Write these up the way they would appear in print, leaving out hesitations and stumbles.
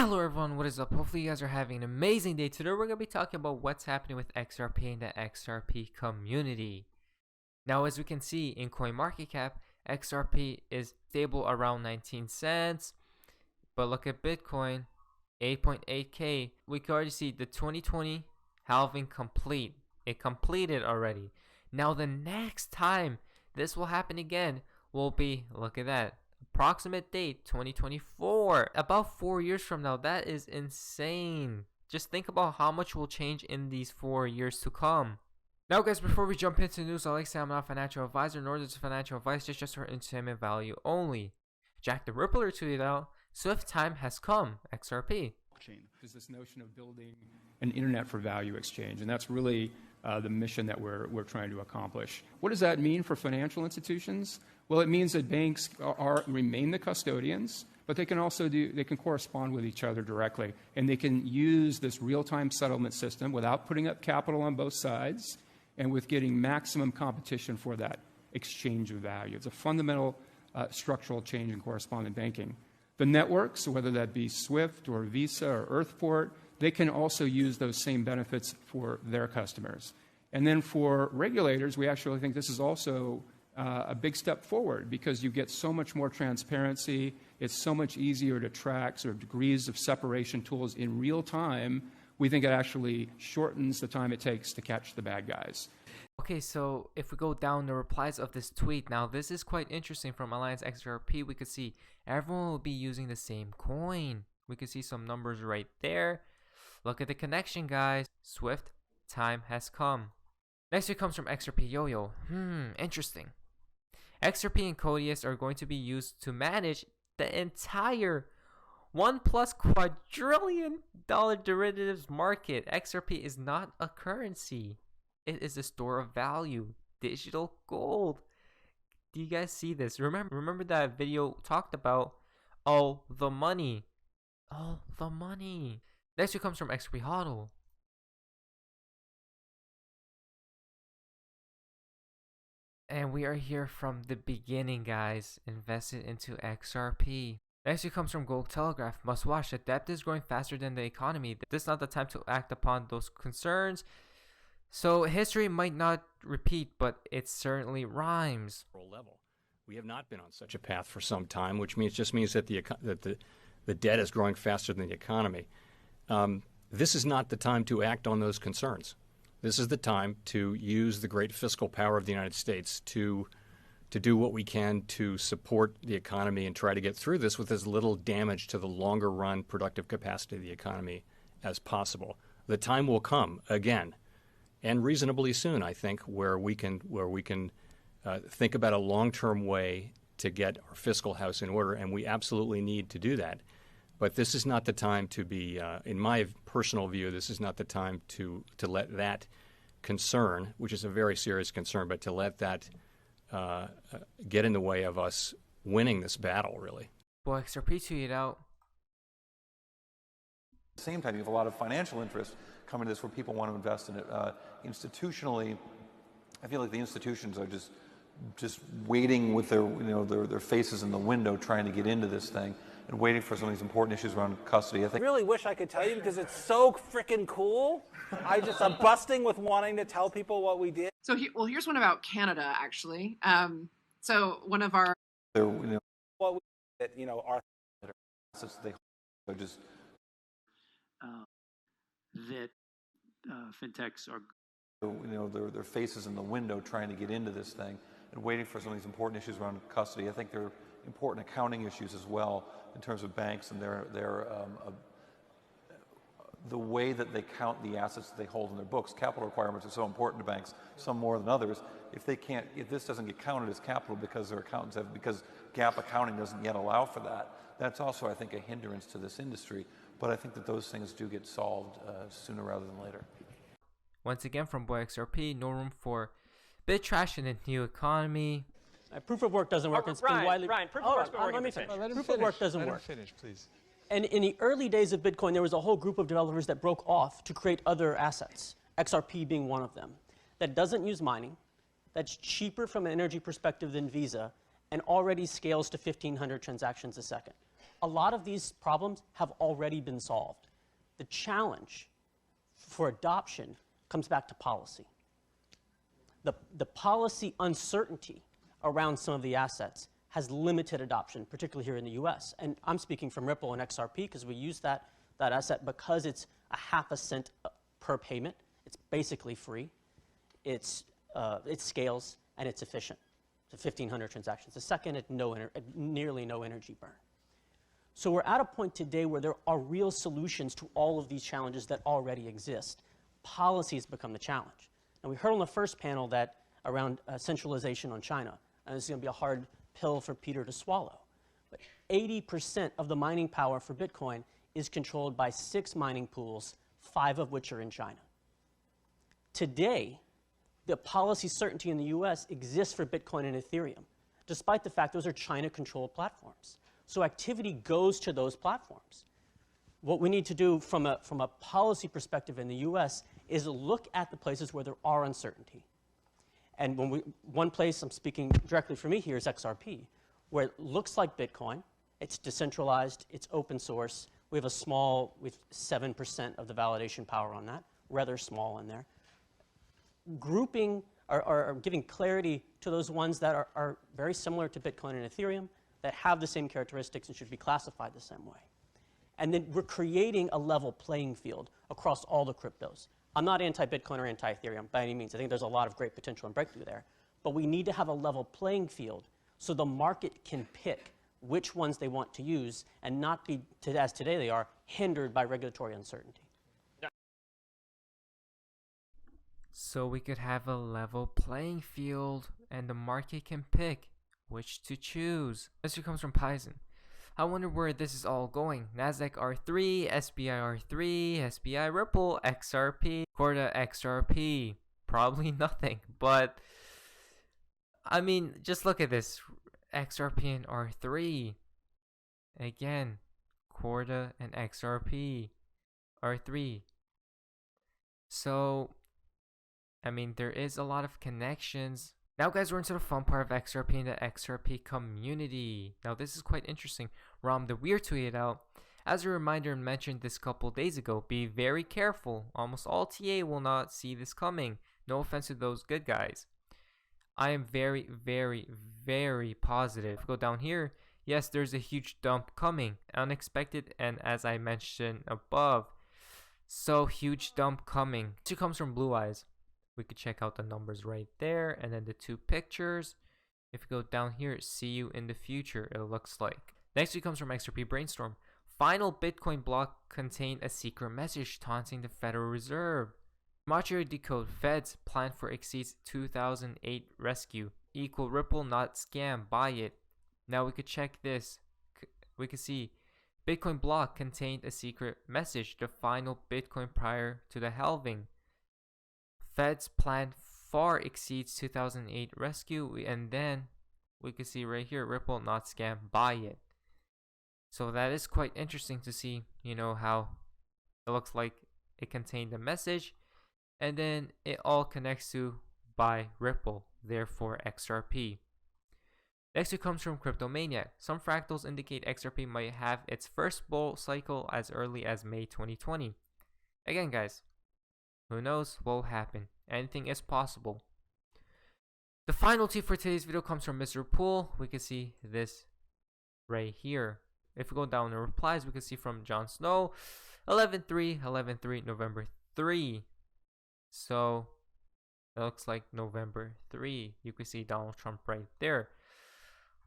Hello everyone, what is up? Hopefully you guys are having an amazing day. Today we're going to be talking about what's happening with XRP and the XRP community. Now as we can see in CoinMarketCap, XRP is stable around 19 cents. But look at Bitcoin, 8.8k. We can already see the 2020 halving complete. It completed already. Now the next time this will happen again will be, look at that, approximate date 2024, about 4 years from now. That is insane. Just think about how much will change in these 4 years to come. Now guys, before we jump into news, I like to say I'm not a financial advisor, nor is financial advice, just for entertainment value only. Jack the Rippler tweeted out, "Swift time has come, XRP." There's this notion of building an internet for value exchange, and that's really the mission that we're trying to accomplish. What does that mean for financial institutions? Well, it means that banks remain the custodians, but they can also correspond with each other directly, and they can use this real-time settlement system without putting up capital on both sides, and with getting maximum competition for that exchange of value. It's a fundamental structural change in correspondent banking. The networks, whether that be SWIFT or Visa or Earthport, they can also use those same benefits for their customers. And then for regulators, we actually think this is also a big step forward, because you get so much more transparency. It's so much easier to track sort of degrees of separation tools in real time. We think it actually shortens the time it takes to catch the bad guys. Okay, so if we go down the replies of this tweet, now this is quite interesting. From Alliance XRP, we could see everyone will be using the same coin. We could see some numbers right there. Look at the connection, guys. Swift time has come. Next tweet comes from XRP Yo-Yo. Interesting. XRP and Codius are going to be used to manage the entire $1+ quadrillion derivatives market. XRP is not a currency. It is a store of value, digital gold. Do you guys see this? Remember that video talked about all the money. All the money. Next one comes from XRP HODL. And we are here from the beginning, guys. Invested into XRP. Next one comes from Gold Telegraph. Must watch. The debt is growing faster than the economy. This is not the time to act upon those concerns. So history might not repeat, but it certainly rhymes. Level. We have not been on such a path for some time, which just means that the debt is growing faster than the economy. This is not the time to act on those concerns. This is the time to use the great fiscal power of the United States to do what we can to support the economy and try to get through this with as little damage to the longer run productive capacity of the economy as possible. The time will come again, and reasonably soon, I think, where we can think about a long-term way to get our fiscal house in order, and we absolutely need to do that. But this is not the time to be, in my personal view, this is not the time to let that concern, which is a very serious concern, but to let that get in the way of us winning this battle, really. Well, XRP tweeted out. At the same time, you have a lot of financial interest coming to this where people want to invest in it. Institutionally, I feel like the institutions are just waiting with their faces in the window, trying to get into this thing and waiting for some of these important issues around custody. I really wish I could tell you, because it's so freaking cool. I'm busting with wanting to tell people what we did. So here's one about Canada, actually. So one of our what we did, our assets they just that fintechs are their faces in the window, trying to get into this thing and waiting for some of these important issues around custody. I think there are important accounting issues as well in terms of banks and the way that they count the assets that they hold in their books. Capital requirements are so important to banks, some more than others. If this doesn't get counted as capital because their accountants because GAAP accounting doesn't yet allow for that, that's also, I think, a hindrance to this industry. But I think that those things do get solved sooner rather than later. Once again from Boy XRP, no room for bit trash in the new economy. Proof of work doesn't work. Brian, proof of work's been working. Let me finish. Proof of work doesn't work. Finish, please. And in the early days of Bitcoin, there was a whole group of developers that broke off to create other assets, XRP being one of them, that doesn't use mining, that's cheaper from an energy perspective than Visa, and already scales to 1,500 transactions a second. A lot of these problems have already been solved. The challenge for adoption comes back to policy. The policy uncertainty around some of the assets has limited adoption, particularly here in the US. And I'm speaking from Ripple and XRP because we use that asset because it's a half a cent per payment. It's basically free. It scales and it's efficient. It's 1,500 transactions a second at nearly no energy burn. So we're at a point today where there are real solutions to all of these challenges that already exist. Policy has become the challenge. And we heard on the first panel that around centralization on China, and this is going to be a hard pill for Peter to swallow. But 80% of the mining power for Bitcoin is controlled by 6 mining pools, 5 of which are in China. Today, the policy certainty in the US exists for Bitcoin and Ethereum, despite the fact those are China-controlled platforms. So activity goes to those platforms. What we need to do from a policy perspective in the US is look at the places where there are uncertainty. And one place, I'm speaking directly for me here, is XRP, where it looks like Bitcoin. It's decentralized, it's open source. We have 7% of the validation power on that, rather small in there. Grouping or giving clarity to those ones that are very similar to Bitcoin and Ethereum, that have the same characteristics and should be classified the same way. And then we're creating a level playing field across all the cryptos. I'm not anti-Bitcoin or anti-Ethereum by any means. I think there's a lot of great potential and breakthrough there. But we need to have a level playing field so the market can pick which ones they want to use and not be, as today they are, hindered by regulatory uncertainty. So we could have a level playing field and the market can pick which to choose. This here comes from Pison. I wonder where this is all going. Nasdaq R3, SBI R3, SBI Ripple, XRP, Corda XRP. Probably nothing, but I mean, just look at this. XRP and R3. Again, Corda and XRP. R3. So, I mean, there is a lot of connections. Now guys, we're into the fun part of XRP and the XRP community. Now this is quite interesting. Rom the Weird tweeted out, as a reminder and mentioned this couple days ago, be very careful. Almost all TA will not see this coming. No offense to those good guys. I am very, very, very positive. Go down here. Yes, there's a huge dump coming. Unexpected, and as I mentioned above, so huge dump coming. This comes from Blue Eyes. We could check out the numbers right there, and then the 2 pictures. If you go down here, see you in the future, it looks like. Next week comes from XRP Brainstorm. Final Bitcoin block contained a secret message taunting the Federal Reserve. Macho decode Feds plan for exceeds 2008 rescue. Equal Ripple not scam, buy it. Now we could check this. We could see Bitcoin block contained a secret message, the final Bitcoin prior to the halving. Fed's plan far exceeds 2008 rescue, and then we can see right here, Ripple not scam, buy it. So that is quite interesting to see, you know, how it looks like it contained a message, and then it all connects to buy Ripple, therefore XRP. Next it comes from Cryptomaniac. Some fractals indicate XRP might have its first bull cycle as early as May 2020. Again guys, who knows what will happen? Anything is possible. The final tweet for today's video comes from Mr. Poole. We can see this right here. If we go down the replies, we can see from Jon Snow, 11/3, 11/3, November 3. So it looks like November 3. You can see Donald Trump right there.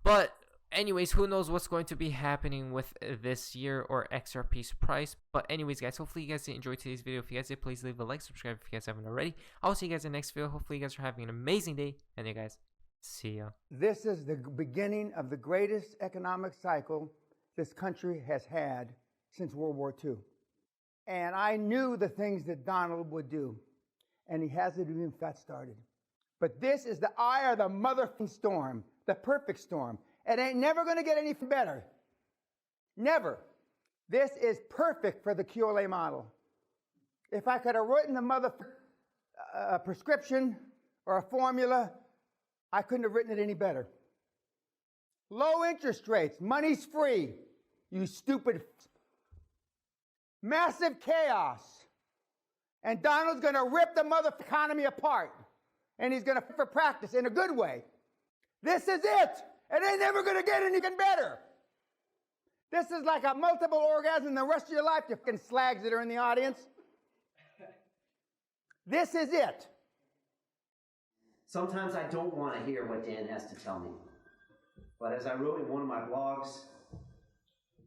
But anyways, who knows what's going to be happening with this year or XRP's price. But anyways guys, hopefully you guys did enjoy today's video. If you guys did, please leave a like, subscribe if you guys haven't already. I'll see you guys in the next video. Hopefully you guys are having an amazing day, and you guys, see ya. This is the beginning of the greatest economic cycle this country has had since World War II. And I knew the things that Donald would do, and he hasn't even got started. But this is the eye of the motherfucking storm, the perfect storm. It ain't never going to get any better. Never. This is perfect for the QLA model. If I could have written a prescription or a formula, I couldn't have written it any better. Low interest rates, money's free. You stupid. Massive chaos. And Donald's going to rip the mother economy apart. And he's going to for practice in a good way. This is it. It ain't never going to get anything better. This is like a multiple orgasm the rest of your life, you fucking slags that are in the audience. This is it. Sometimes I don't want to hear what Dan has to tell me. But as I wrote in one of my blogs,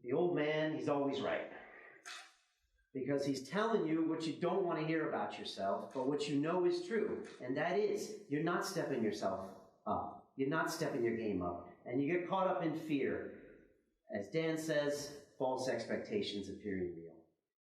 the old man, he's always right. Because he's telling you what you don't want to hear about yourself, but what you know is true. And that is, you're not stepping yourself up. You're not stepping your game up. And you get caught up in fear. As Dan says, false expectations appear in reality.